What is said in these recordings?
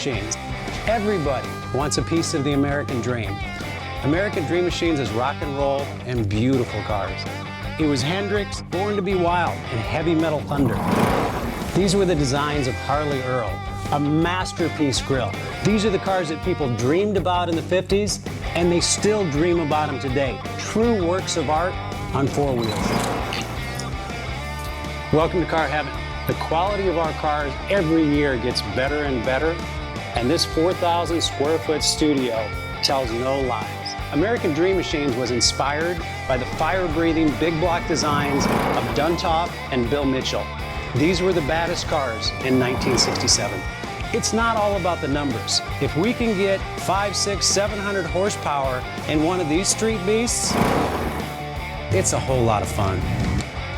Machines. Everybody wants a piece of the American dream. American Dream Machines is rock and roll and beautiful cars. It was Hendrix, Born to be Wild, and Heavy Metal Thunder. These were the designs of Harley Earl, a masterpiece grille. These are the cars that people dreamed about in the 50s, and they still dream about them today. True works of art on four wheels. Welcome to Car Heaven. The quality of our cars every year gets better and better, and this 4,000 square foot studio tells no lies. American Dream Machines was inspired by the fire-breathing big block designs of Duntop and Bill Mitchell. These were the baddest cars in 1967. It's not all about the numbers. If we can get 500, 600, 700 horsepower in one of these street beasts, it's a whole lot of fun.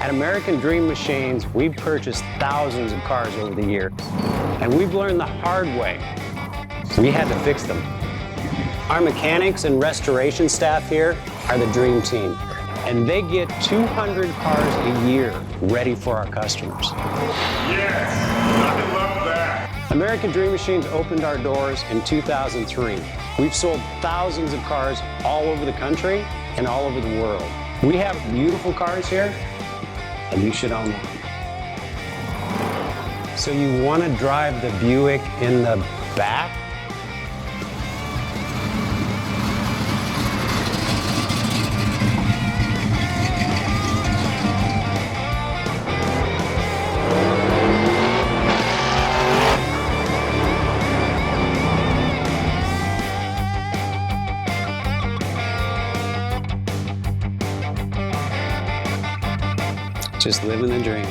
At American Dream Machines, we've purchased thousands of cars over the years, and we've learned the hard way. We had to fix them. Our mechanics and restoration staff here are the dream team, and they get 200 cars a year ready for our customers. Yes, I love that. American Dream Machines opened our doors in 2003. We've sold thousands of cars all over the country and all over the world. We have beautiful cars here, and you should own one. So you want to drive the Buick in the back? Just living the dream.